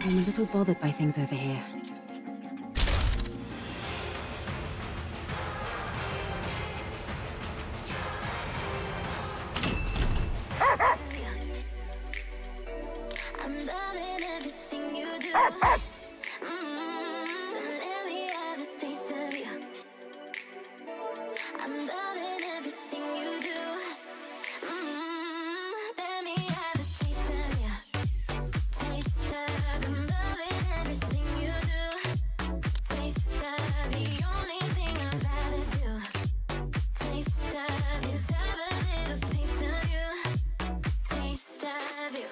I'm a little bothered by things over here. I'm loving everything you do. So let me have a taste of you. I'm loving everything you do. Let me have a taste of you. Taste of. I'm loving everything you do. Taste of the only thing I've ever do. Taste of you. Have a little taste of you. Taste of you.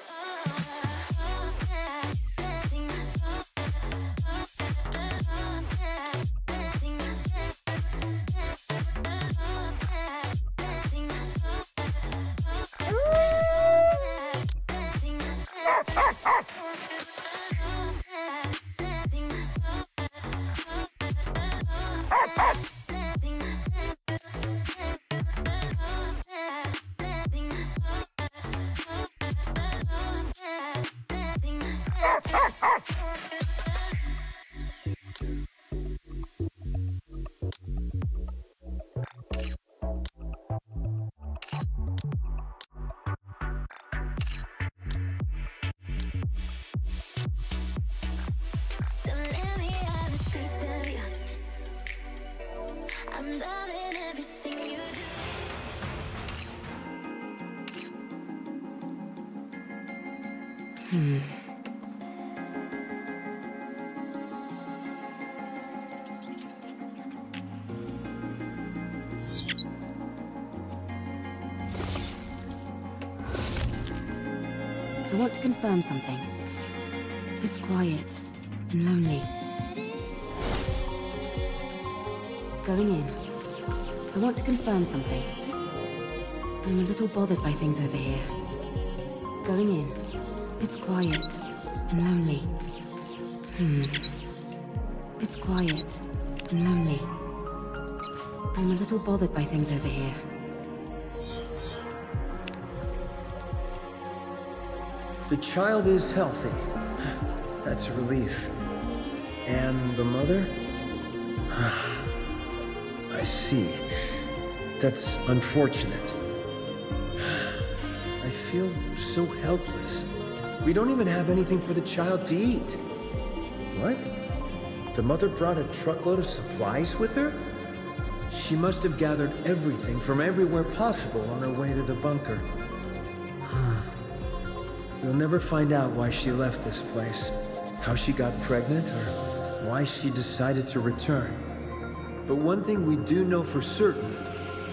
So let me have a taste of you. I'm loving everything you do. I want to confirm something. It's quiet and lonely. Going in. I want to confirm something. I'm a little bothered by things over here. Going in. It's quiet and lonely. It's quiet and lonely. I'm a little bothered by things over here. The child is healthy. That's a relief. And the mother? I see. That's unfortunate. I feel so helpless. We don't even have anything for the child to eat. What? The mother brought a truckload of supplies with her? She must have gathered everything from everywhere possible on her way to the bunker. We'll never find out why she left this place, how she got pregnant, or why she decided to return. But one thing we do know for certain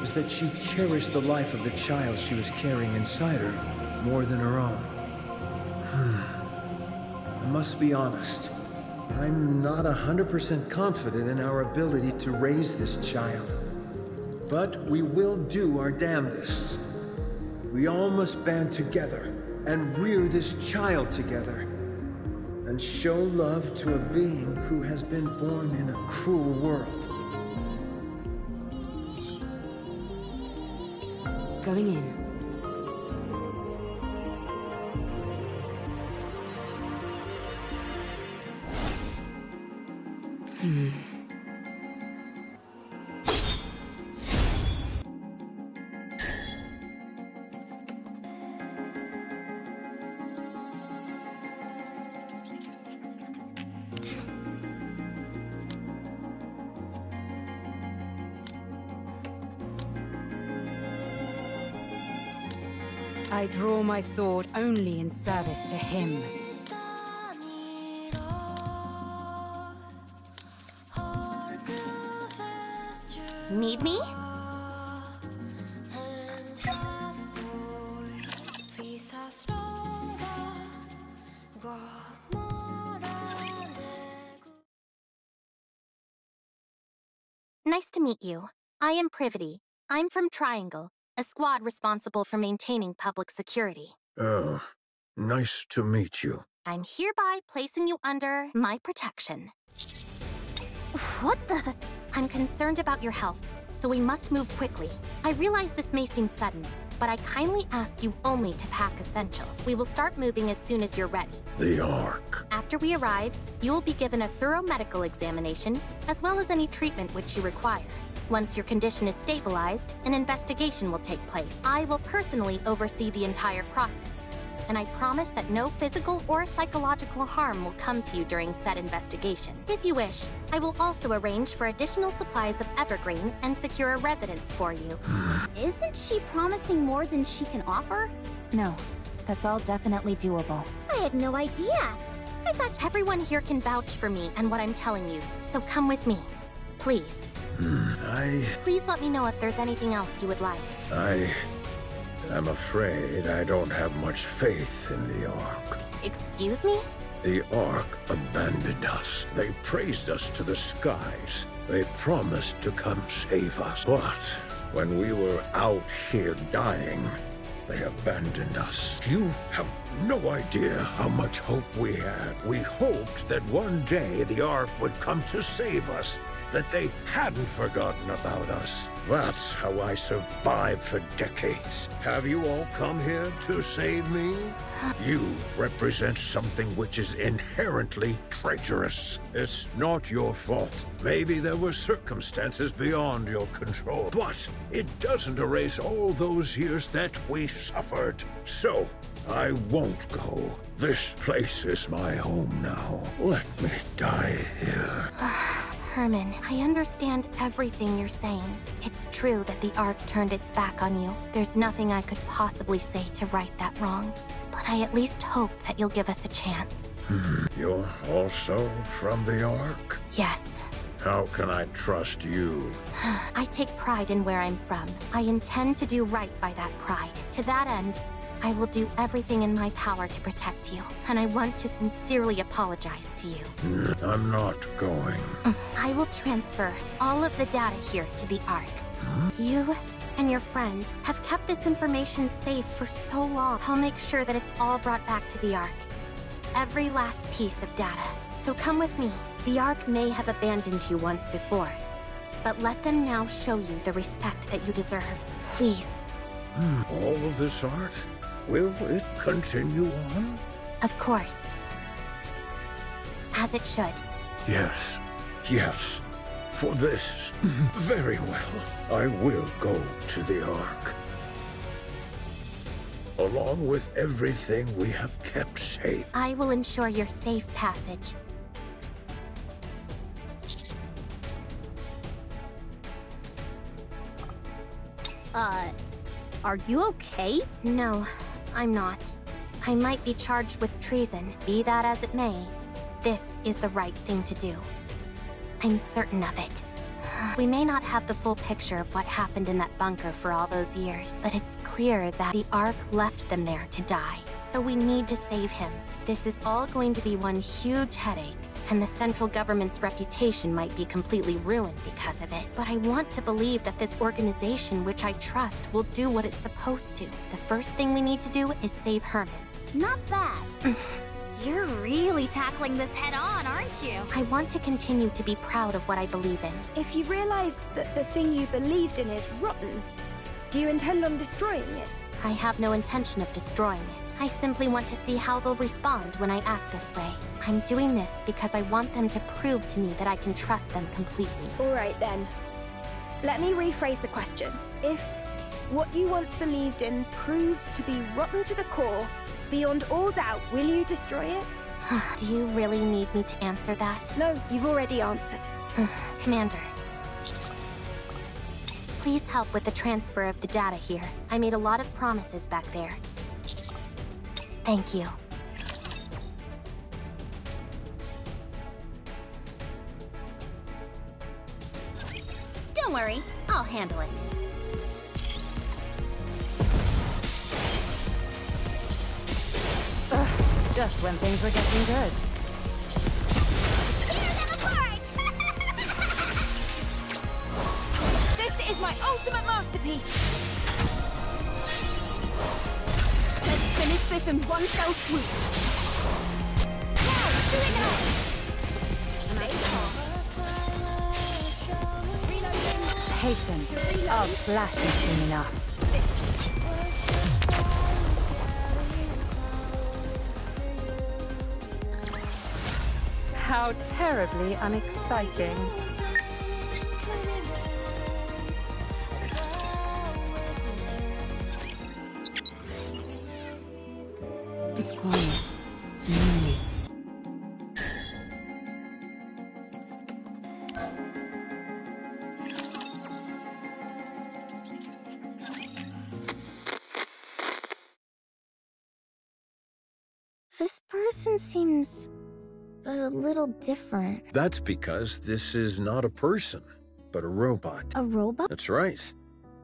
is that she cherished the life of the child she was carrying inside her more than her own. I must be honest. I'm not 100% confident in our ability to raise this child. But we will do our damnedest. We all must band together and rear this child together, and show love to a being who has been born in a cruel world. Going in. I draw my sword only in service to him. Need me? Nice to meet you. I am Privity. I'm from Triangle, a squad responsible for maintaining public security. Oh, nice to meet you. I'm hereby placing you under my protection. What the? I'm concerned about your health, so we must move quickly. I realize this may seem sudden, but I kindly ask you only to pack essentials. We will start moving as soon as you're ready. The Ark. After we arrive, you will be given a thorough medical examination, as well as any treatment which you require. Once your condition is stabilized, an investigation will take place. I will personally oversee the entire process, and I promise that no physical or psychological harm will come to you during said investigation. If you wish, I will also arrange for additional supplies of Evergreen and secure a residence for you. Isn't she promising more than she can offer? No, that's all definitely doable. I had no idea. I thought Everyone here can vouch for me and what I'm telling you, so come with me. Please. Please let me know if there's anything else you would like. I'm afraid I don't have much faith in the Ark. Excuse me? The Ark abandoned us. They praised us to the skies. They promised to come save us. But when we were out here dying, they abandoned us. You have no idea how much hope we had. We hoped that one day the Ark would come to save us, that they hadn't forgotten about us. That's how I survived for decades. Have you all come here to save me? You represent something which is inherently traitorous. It's not your fault. Maybe there were circumstances beyond your control, but it doesn't erase all those years that we suffered. So, I won't go. This place is my home now. Let me die here. Herman, I understand everything you're saying. It's true that the Ark turned its back on you. There's nothing I could possibly say to right that wrong. But I at least hope that you'll give us a chance. You're also from the Ark? Yes. How can I trust you? I take pride in where I'm from. I intend to do right by that pride. To that end, I will do everything in my power to protect you, and I want to sincerely apologize to you. I'm not going. I will transfer all of the data here to the Ark. You and your friends have kept this information safe for so long. I'll make sure that it's all brought back to the Ark. Every last piece of data. So come with me. The Ark may have abandoned you once before, but let them now show you the respect that you deserve. Please. All of this art? Will it continue on? Of course. As it should. Yes. Yes. For this, very well. I will go to the Ark. Along with everything we have kept safe. I will ensure your safe passage. Are you okay? No, I'm not. I might be charged with treason. Be that as it may, this is the right thing to do. I'm certain of it. We may not have the full picture of what happened in that bunker for all those years, but it's clear that the Ark left them there to die. So we need to save him. This is all going to be one huge headache, and the central government's reputation might be completely ruined because of it. But I want to believe that this organization, which I trust, will do what it's supposed to. The first thing we need to do is save Herman. Not bad. You're really tackling this head on, aren't you? I want to continue to be proud of what I believe in. If you realized that the thing you believed in is rotten, do you intend on destroying it? I have no intention of destroying it. I simply want to see how they'll respond when I act this way. I'm doing this because I want them to prove to me that I can trust them completely. All right then. Let me rephrase the question. If what you once believed in proves to be rotten to the core, beyond all doubt, will you destroy it? Do you really need me to answer that? No, you've already answered. Commander. Please help with the transfer of the data here. I made a lot of promises back there. Thank you. Don't worry, I'll handle it. Just when things are getting good. This is my ultimate masterpiece! Let's finish this in one fell swoop. Now, do it now! Patience. Our flash is soon enough. How terribly unexciting. It's quiet. Lonely. This person seems a little different. That's because this is not a person, but a robot. A robot? That's right.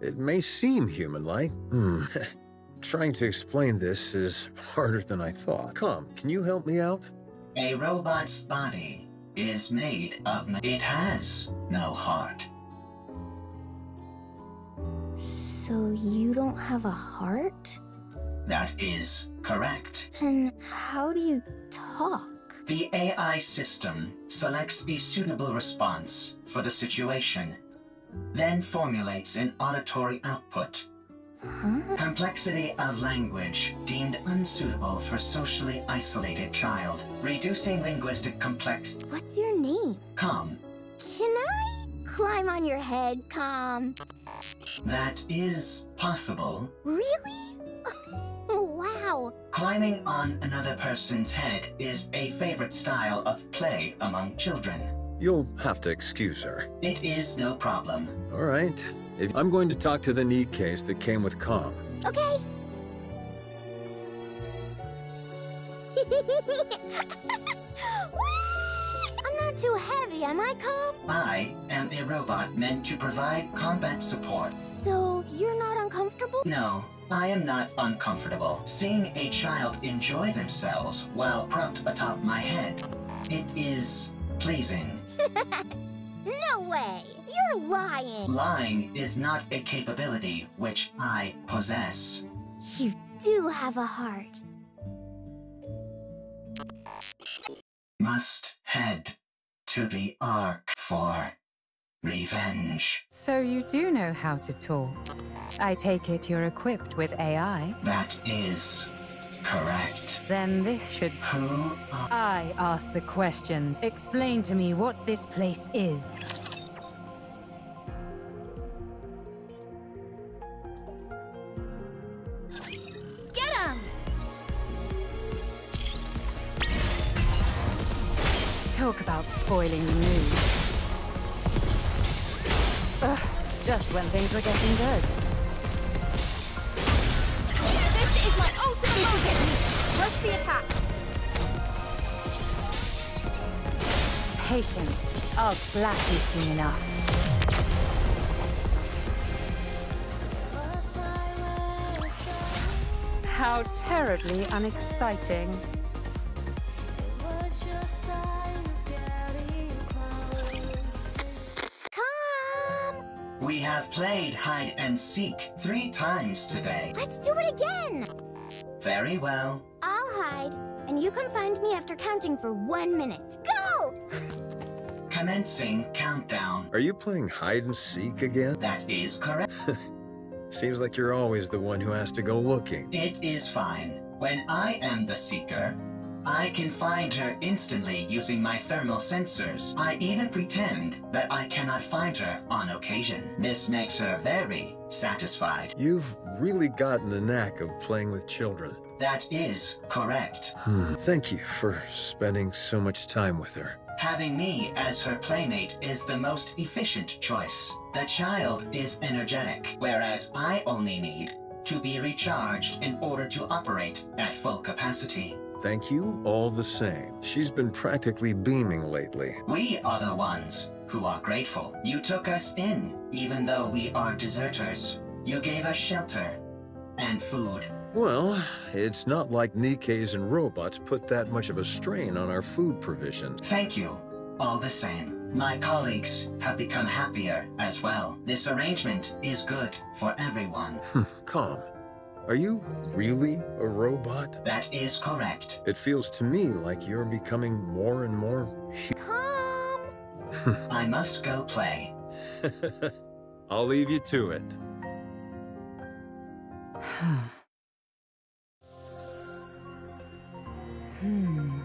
It may seem human-like. Trying to explain this is harder than I thought. Come, can you help me out? A robot's body is made of... It has no heart. So you don't have a heart? That is correct. Then how do you talk? The AI system selects a suitable response for the situation, then formulates an auditory output. Huh? Complexity of language deemed unsuitable for socially isolated child, reducing linguistic complexity. What's your name? Calm. Can I climb on your head, Calm? That is possible. Really? Wow. Climbing on another person's head is a favorite style of play among children. You'll have to excuse her. It is no problem. All right. I'm going to talk to the Nikkes that came with Com. Okay. I'm not too heavy, am I, Calm? I am a robot meant to provide combat support. So you're not uncomfortable? No, I am not uncomfortable. Seeing a child enjoy themselves while propped atop my head, it is pleasing. No way! You're lying! Lying is not a capability which I possess. You do have a heart. Must head to the Ark for revenge. So you do know how to talk. I take it you're equipped with AI? That is correct. Then this should... Who are... I ask the questions. Explain to me what this place is. Get him! Talk about spoiling the mood. Ugh, just when things were getting good. This is my ultimate moment! Rush the attack! Patience. I'll blast you soon enough. How terribly unexciting. Calm! We have played hide and seek 3 times today. Let's do it again! Very well. I'll hide, and you can find me after counting for 1 minute. Go! Commencing countdown. Are you playing hide and seek again? That is correct. Seems like you're always the one who has to go looking. It is fine. When I am the seeker, I can find her instantly using my thermal sensors. I even pretend that I cannot find her on occasion. This makes her very satisfied. You've really gotten the knack of playing with children. That is correct. Thank you for spending so much time with her. Having me as her playmate is the most efficient choice. The child is energetic, whereas I only need to be recharged in order to operate at full capacity. Thank you all the same. She's been practically beaming lately. We are the ones who are grateful. You took us in, even though we are deserters. You gave us shelter and food. Well, it's not like Nikkes and robots put that much of a strain on our food provisions. Thank you, all the same. My colleagues have become happier as well. This arrangement is good for everyone. Calm. Are you really a robot? That is correct. It feels to me like you're becoming more and more Calm! I must go play. I'll leave you to it.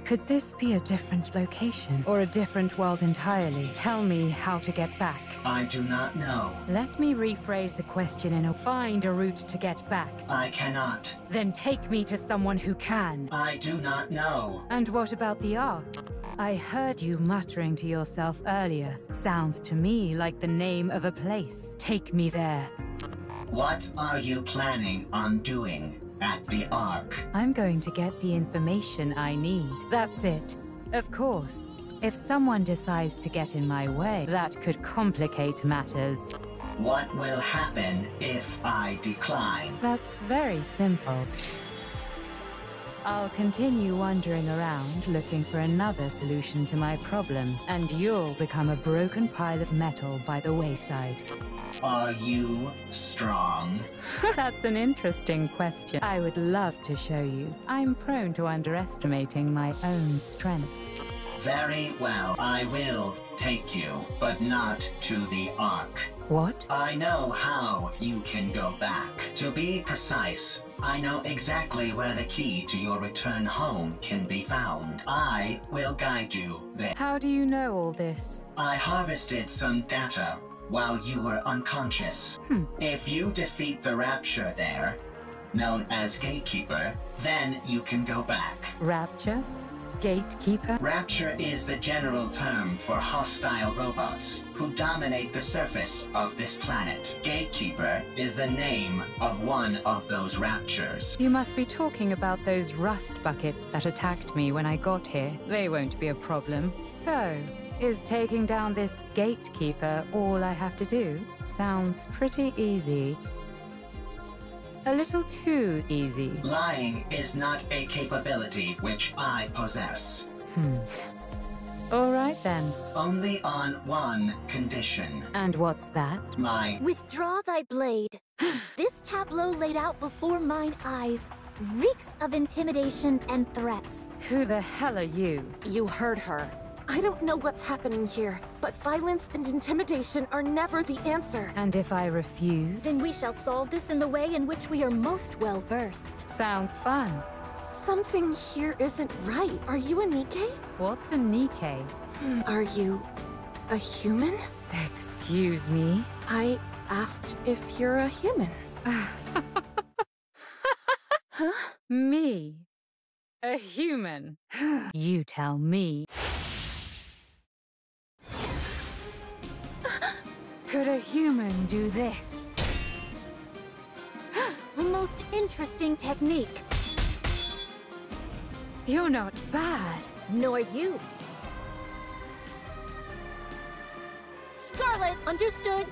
Could this be a different location? Or a different world entirely? Tell me how to get back. I do not know. Let me rephrase the question and find a route to get back. I cannot. Then take me to someone who can. I do not know. And what about the Ark? I heard you muttering to yourself earlier. Sounds to me like the name of a place. Take me there. What are you planning on doing at the Ark? I'm going to get the information I need. That's it. Of course, if someone decides to get in my way, that could complicate matters. What will happen if I decline? That's very simple. I'll continue wandering around looking for another solution to my problem, and you'll become a broken pile of metal by the wayside. Are you strong? That's an interesting question. I would love to show you. I'm prone to underestimating my own strength. Very well. I will take you, but not to the Ark. What? I know how you can go back. To be precise, I know exactly where the key to your return home can be found. I will guide you there. How do you know all this? I harvested some data while you were unconscious. If you defeat the Rapture there, known as Gatekeeper, then you can go back. Rapture? Gatekeeper? Rapture is the general term for hostile robots who dominate the surface of this planet. Gatekeeper is the name of one of those Raptures. You must be talking about those rust buckets that attacked me when I got here. They won't be a problem. So, is taking down this Gatekeeper all I have to do? Sounds pretty easy. A little too easy. Lying is not a capability which I possess. All right then. Only on one condition. And what's that? My Withdraw thy blade. This tableau laid out before mine eyes reeks of intimidation and threats. Who the hell are you? You heard her. I don't know what's happening here, but violence and intimidation are never the answer. And if I refuse? Then we shall solve this in the way in which we are most well versed. Sounds fun. Something here isn't right. Are you a Nikke? What's a Nikke? Are you a human? Excuse me? I asked if you're a human. Huh? Me? A human? You tell me. Could a human do this? The most interesting technique. You're not bad. Nor you. Scarlet, understood.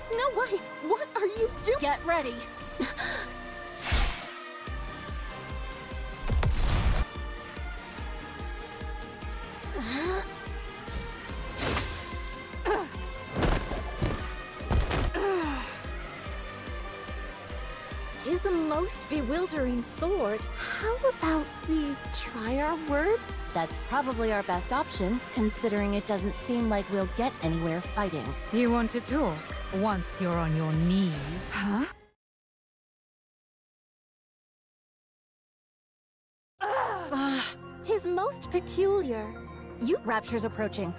Snow White, what are you doing? Get ready. Tis a most bewildering sword. How about we try our words? That's probably our best option, considering it doesn't seem like we'll get anywhere fighting. You want to talk? Once you're on your knees. Huh? Tis most peculiar. Rapture's approaching.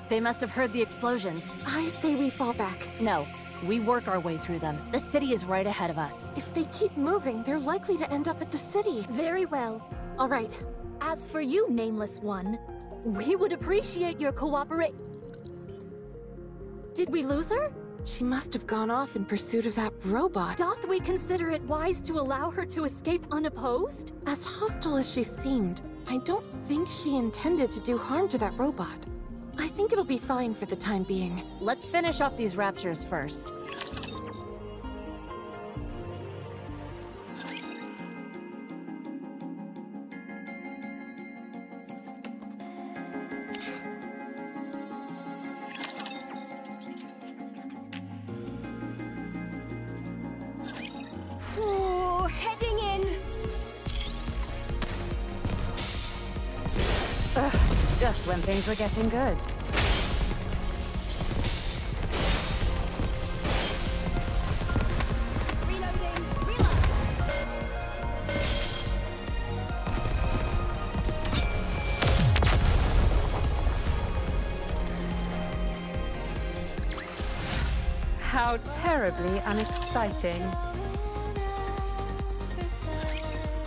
They must have heard the explosions. I say we fall back. No, we work our way through them. The city is right ahead of us. If they keep moving, they're likely to end up at the city. Very well. All right. As for you, Nameless One, we would appreciate your cooperation. Did we lose her? She must have gone off in pursuit of that robot. Doth we consider it wise to allow her to escape unopposed? As hostile as she seemed, I don't think she intended to do harm to that robot. I think it'll be fine for the time being. Let's finish off these raptures first. Ooh, heading in. Just when things were getting good. Reloading. Reload. How terribly unexciting.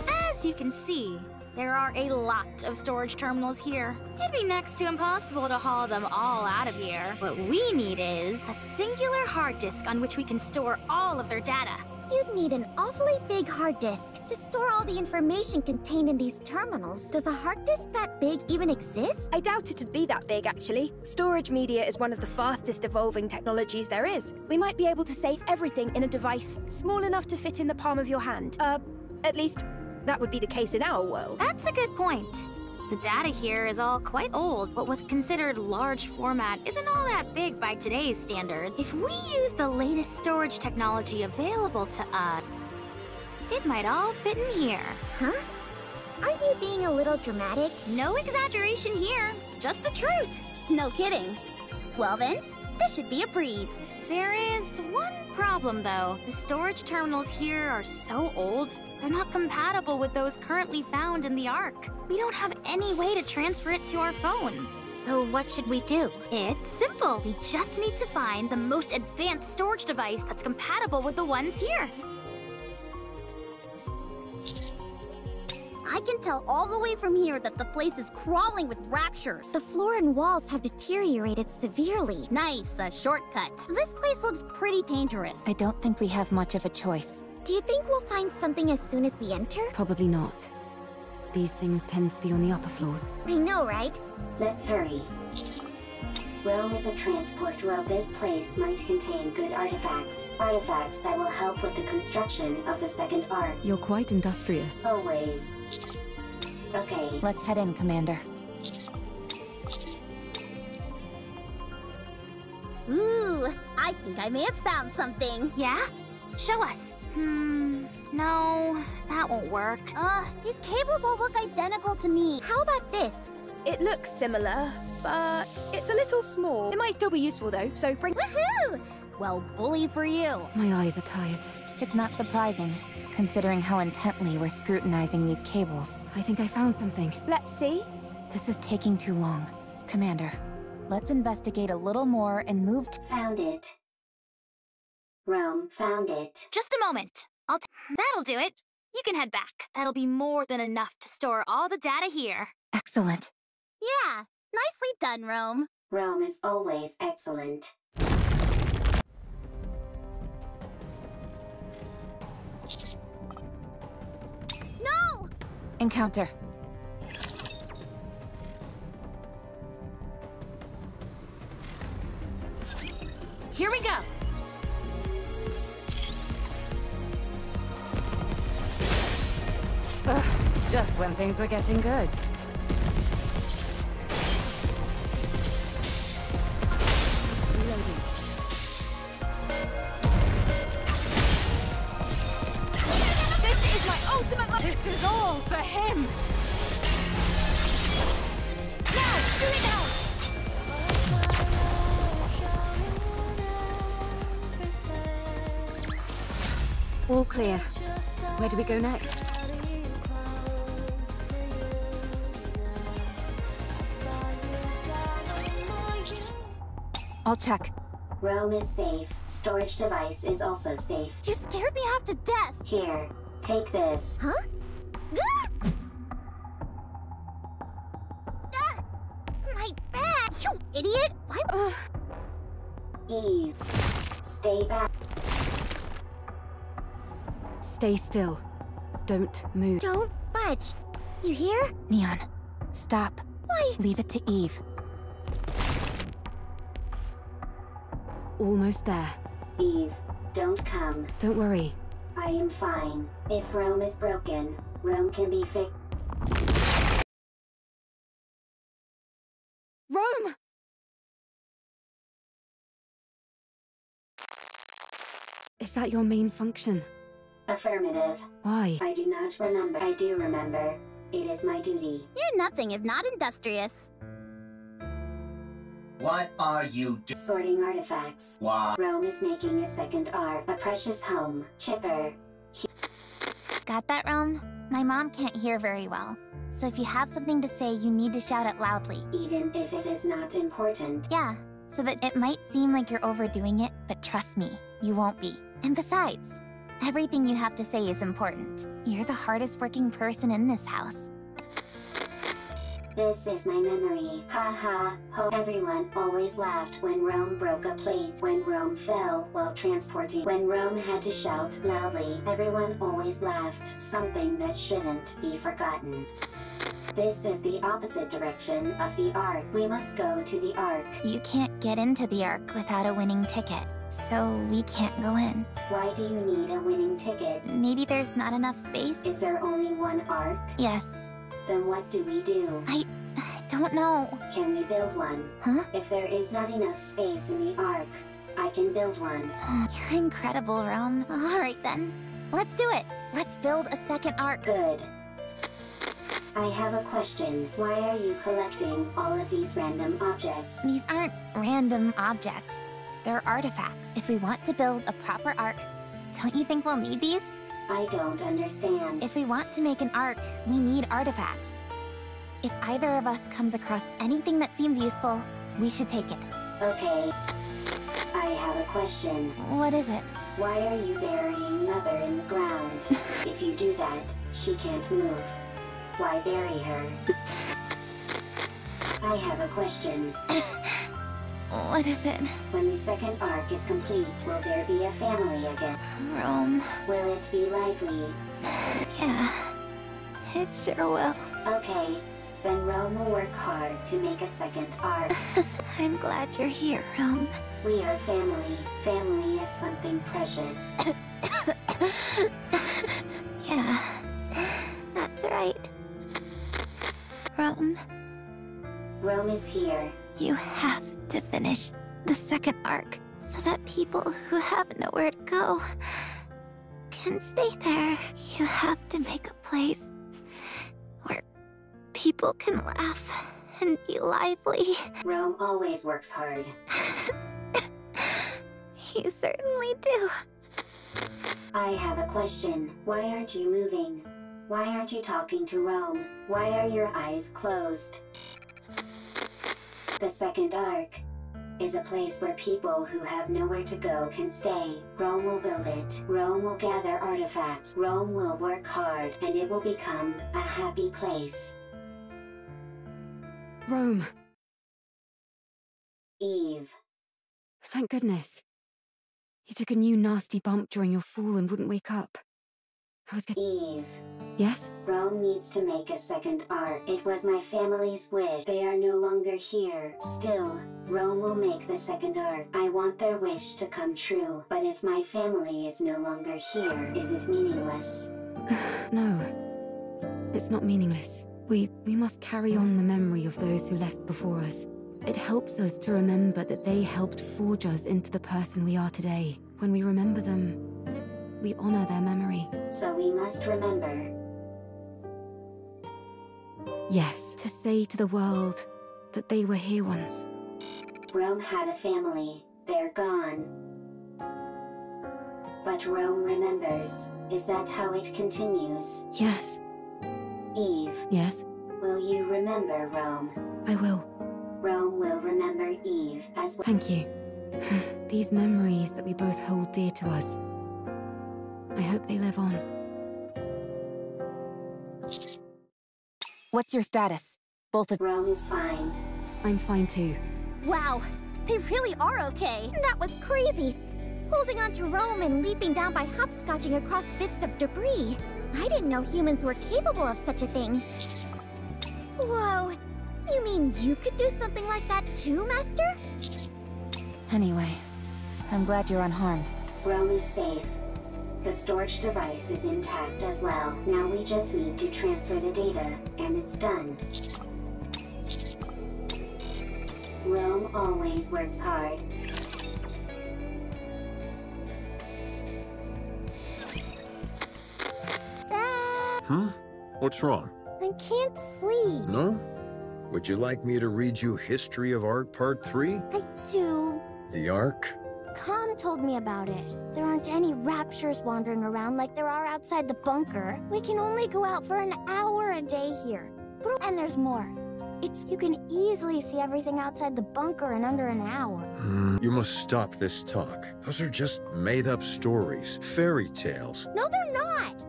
As you can see, there are a lot of storage terminals here. It'd be next to impossible to haul them all out of here. What we need is a singular hard disk on which we can store all of their data. You'd need an awfully big hard disk to store all the information contained in these terminals. Does a hard disk that big even exist? I doubt it'd be that big, actually. Storage media is one of the fastest evolving technologies there is. We might be able to save everything in a device small enough to fit in the palm of your hand. At least, that would be the case in our world. That's a good point. The data here is all quite old. What was considered large format isn't all that big by today's standard. If we use the latest storage technology available to us, it might all fit in here. Huh? Aren't you being a little dramatic? No exaggeration here, just the truth. No kidding. Well then, this should be a breeze. There is one problem though. The storage terminals here are so old, they're not compatible with those currently found in the Ark. We don't have any way to transfer it to our phones. So what should we do? It's simple. We just need to find the most advanced storage device that's compatible with the ones here. I can tell all the way from here that the place is crawling with raptures. The floor and walls have deteriorated severely. Nice, a shortcut. This place looks pretty dangerous. I don't think we have much of a choice. Do you think we'll find something as soon as we enter? Probably not. These things tend to be on the upper floors. I know, right? Let's hurry. Rome is a transport road. This place might contain good artifacts. Artifacts that will help with the construction of the second Ark. You're quite industrious. Always. Okay. Let's head in, Commander. Ooh, I think I may have found something. Yeah? Show us. No, that won't work. These cables all look identical to me. How about this? It looks similar, but it's a little small. It might still be useful though, so bring— Woohoo! Well, bully for you. My eyes are tired. It's not surprising, considering how intently we're scrutinizing these cables. I think I found something. Let's see. This is taking too long. Commander, let's investigate a little more and move— Found it. Rome, found it. Just a moment. That'll do it. You can head back. That'll be more than enough to store all the data here. Excellent. Yeah, nicely done, Rome. Rome is always excellent. No! Encounter. Here we go. Just when things were getting good. This is my ultimate— This is all for him! Now! Do it now! All clear. Where do we go next? I'll check. Rome is safe. Storage device is also safe. You scared me half to death. Here, take this. Huh? Gah! Ah! My back! You idiot! What? Eve, stay back. Stay still. Don't move. Don't budge. You hear? Neon, stop. Why? Leave it to Eve. Almost there. Eve, don't come. Don't worry. I am fine. If Rome is broken, Rome can be fixed. Rome! Is that your main function? Affirmative. Why? I do not remember. I do remember. It is my duty. You're nothing if not industrious. What are you doing? Sorting artifacts. Why? Rome is making a second Ark. A precious home. Chipper. Got that, Rome? My mom can't hear very well. So if you have something to say, you need to shout it loudly. Even if it is not important. Yeah, so that it might seem like you're overdoing it, but trust me, you won't be. And besides, everything you have to say is important. You're the hardest working person in this house. This is my memory. Ha ha, ho. Everyone always laughed when Rome broke a plate, when Rome fell while transporting, when Rome had to shout loudly. Everyone always laughed, something that shouldn't be forgotten. This is the opposite direction of the Ark. We must go to the Ark. You can't get into the Ark without a winning ticket, so we can't go in. Why do you need a winning ticket? Maybe there's not enough space? Is there only one Ark? Yes. Then what do we do? I don't know. Can we build one? Huh? If there is not enough space in the Ark, I can build one. You're incredible, Rome. Alright then. Let's do it. Let's build a second Ark. Good. I have a question. Why are you collecting all of these random objects? These aren't random objects. They're artifacts. If we want to build a proper Ark, don't you think we'll need these? I don't understand. If we want to make an Ark, we need artifacts. If either of us comes across anything that seems useful, we should take it. Okay. I have a question. What is it? Why are you burying Mother in the ground? If you do that, she can't move. Why bury her? I have a question. What is it? When the second Ark is complete, will there be a family again? Rome. Will it be lively? Yeah, it sure will. Okay, then Rome will work hard to make a second Ark. I'm glad you're here, Rome. We are family. Family is something precious. Yeah, that's right. Rome. Rome is here. You have to finish the second Ark so that people who have nowhere to go can stay there. You have to make a place where people can laugh and be lively. Rome always works hard. You certainly do. I have a question. Why aren't you moving? Why aren't you talking to Rome? Why are your eyes closed? The second Ark is a place where people who have nowhere to go can stay. Rome will build it. Rome will gather artifacts. Rome will work hard, and it will become a happy place. Rome. Eve. Thank goodness. You took a new nasty bump during your fall and wouldn't wake up. I was getting... Eve. Yes? Rome needs to make a second Ark. It was my family's wish. They are no longer here. Still, Rome will make the second Ark. I want their wish to come true. But if my family is no longer here, is it meaningless? No. It's not meaningless. We must carry on the memory of those who left before us. It helps us to remember that they helped forge us into the person we are today. When we remember them, we honor their memory. So we must remember. Yes, to say to the world that they were here once. Rome had a family. They're gone. But Rome remembers. Is that how it continues? Yes. Eve. Yes? Will you remember Rome? I will. Rome will remember Eve as well. Thank you. These memories that we both hold dear to us. I hope they live on. What's your status? Both of— Rome is fine. I'm fine too. Wow, they really are okay. That was crazy. Holding on to Rome and leaping down by hopscotching across bits of debris. I didn't know humans were capable of such a thing. Whoa, you mean you could do something like that too, Master? Anyway, I'm glad you're unharmed. Rome is safe. The storage device is intact as well. Now we just need to transfer the data, and it's done. Rome always works hard. Dad, What's wrong? I can't sleep. No? Would you like me to read you History of Art Part 3? I do. The Ark? Com told me about it. There aren't any raptures wandering around like there are outside the bunker. We can only go out for an hour a day here. And there's more. You can easily see everything outside the bunker in under an hour. You must stop this talk. Those are just made-up stories, fairy tales. No, they're not!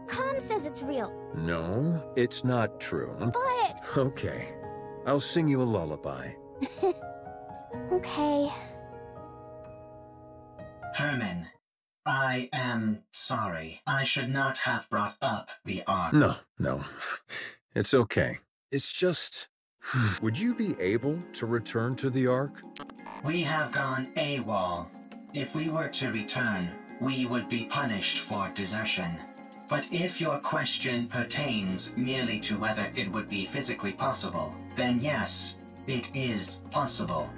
Com says it's real. No, it's not true. But... Okay, I'll sing you a lullaby. Okay. Herman, I am sorry. I should not have brought up the Ark. No. It's okay. It's just... Would you be able to return to the Ark? We have gone AWOL. If we were to return, we would be punished for desertion. But if your question pertains merely to whether it would be physically possible, then yes, it is possible.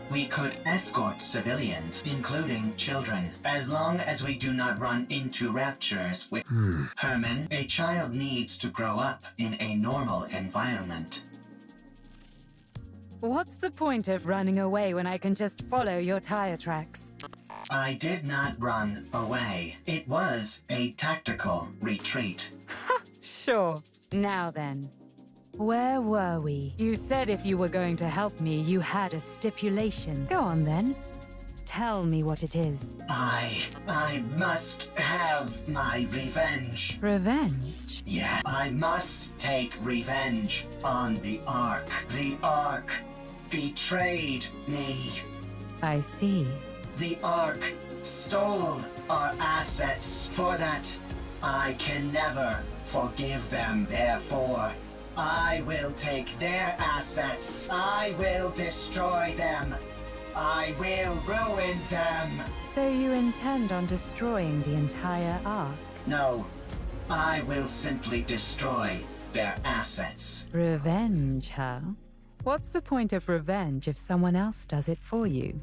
We could escort civilians, including children, as long as we do not run into raptures with... Herman, a child needs to grow up in a normal environment. What's the point of running away when I can just follow your tire tracks? I did not run away. It was a tactical retreat. Sure. Now then. Where were we? You said if you were going to help me, you had a stipulation. Go on then. Tell me what it is. I must have my revenge. Revenge? Yeah, I must take revenge on the Ark. The Ark betrayed me. I see. The Ark stole our assets. For that, I can never forgive them. Therefore, I will take their assets. I will destroy them. I will ruin them. So you intend on destroying the entire Ark? No, I will simply destroy their assets. Revenge, huh? What's the point of revenge if someone else does it for you?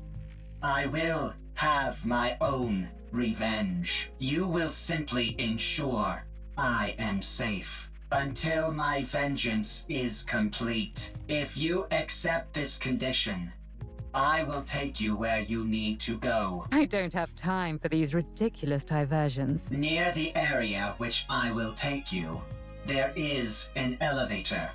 I will have my own revenge. You will simply ensure I am safe until my vengeance is complete. If you accept this condition, I will take you where you need to go. I don't have time for these ridiculous diversions. Near the area which I will take you, there is an elevator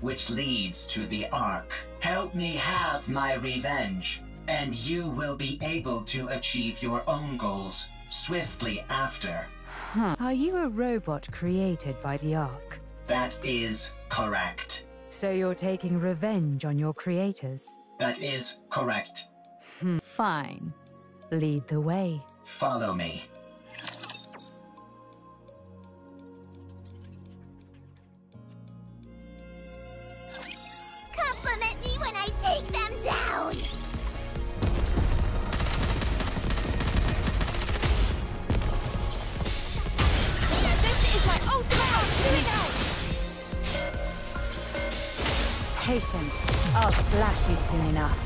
which leads to the Ark. Help me have my revenge, and you will be able to achieve your own goals swiftly after. Are you a robot created by the Ark? That is correct. So you're taking revenge on your creators? That is correct. Fine. Lead the way. Follow me. Compliment me when I take them down! This is my ultimate opportunity! Patience. I'll flash you soon enough.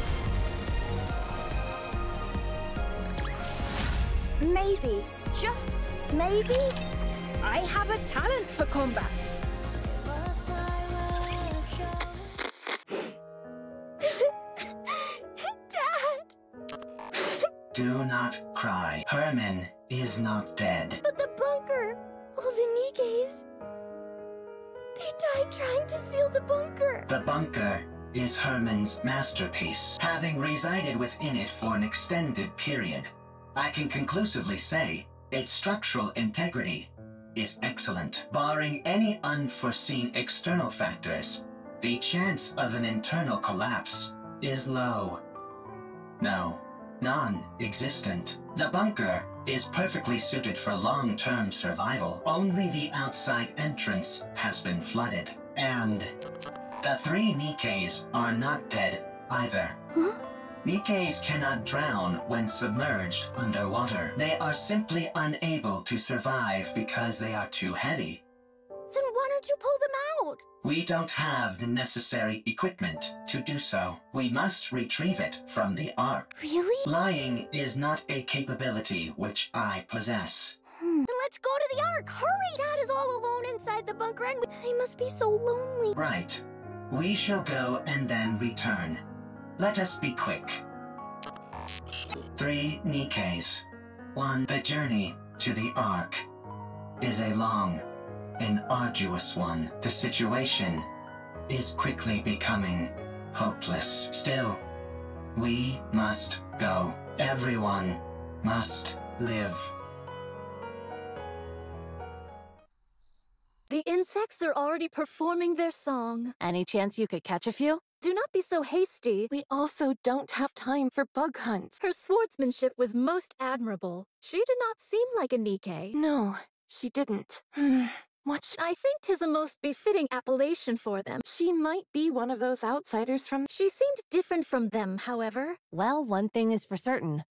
Maybe, just maybe, I have a talent for combat. Dad! Do not cry. Herman is not dead. But the bunker! All the Nikkes! They died trying to seal the bunker! The bunker is Herman's masterpiece. Having resided within it for an extended period, I can conclusively say its structural integrity is excellent. Barring any unforeseen external factors, the chance of an internal collapse is low. No, non-existent. The bunker is perfectly suited for long-term survival. Only the outside entrance has been flooded. And the 3 Nikkes are not dead either. Huh? Nikkes cannot drown when submerged underwater. They are simply unable to survive because they are too heavy. Then why don't you pull them out? We don't have the necessary equipment to do so. We must retrieve it from the Ark. Really? Lying is not a capability which I possess. Then let's go to the Ark! Hurry! Dad is all alone inside the bunker and they must be so lonely. Right. We shall go and then return. Let us be quick. 3 Nikkes. 1. The journey to the Ark is a long and arduous one. The situation is quickly becoming hopeless. Still, we must go. Everyone must live. The insects are already performing their song. Any chance you could catch a few? Do not be so hasty. We also don't have time for bug hunts. Her swordsmanship was most admirable. She did not seem like a Nikke. No, she didn't. I think 'tis a most befitting appellation for them. She might be one of those outsiders from... She seemed different from them, however. Well, one thing is for certain.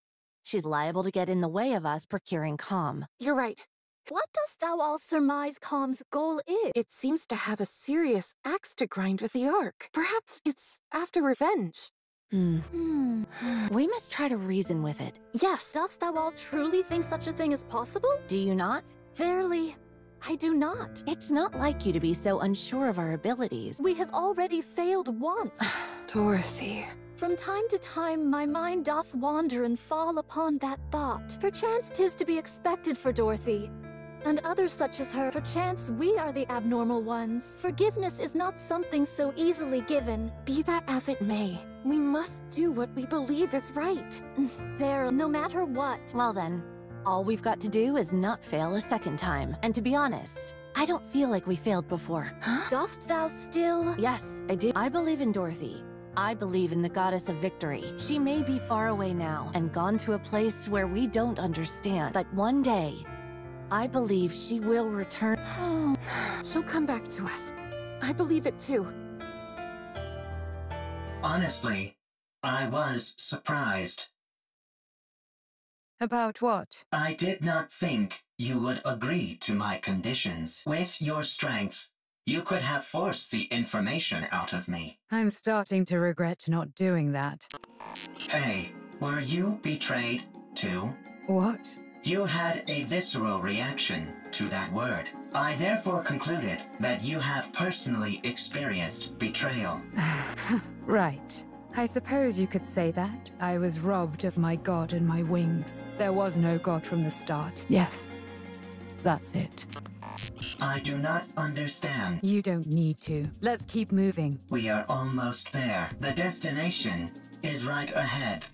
She's liable to get in the way of us procuring calm. You're right. What dost thou all surmise Calm's goal is? It seems to have a serious axe to grind with the Ark. Perhaps it's after revenge. We must try to reason with it. Yes, dost thou all truly think such a thing is possible? Do you not? Verily, I do not. It's not like you to be so unsure of our abilities. We have already failed once. Dorothy. From time to time, my mind doth wander and fall upon that thought. Perchance 'tis to be expected for Dorothy. And others such as her, perchance we are the abnormal ones. Forgiveness is not something so easily given. Be that as it may, we must do what we believe is right. There, no matter what. Well then, all we've got to do is not fail a second time. And to be honest, I don't feel like we failed before. Dost thou still? Yes, I do. I believe in Dorothy. I believe in the goddess of victory. She may be far away now and gone to a place where we don't understand, but one day, I believe she will return. She'll come back to us. I believe it too. Honestly, I was surprised. About what? I did not think you would agree to my conditions. With your strength, you could have forced the information out of me. I'm starting to regret not doing that. Hey, were you betrayed too? What? You had a visceral reaction to that word. I therefore concluded that you have personally experienced betrayal. Right. I suppose you could say that. I was robbed of my god and my wings. There was no god from the start. Yes. That's it. I do not understand. You don't need to. Let's keep moving. We are almost there. The destination is right ahead.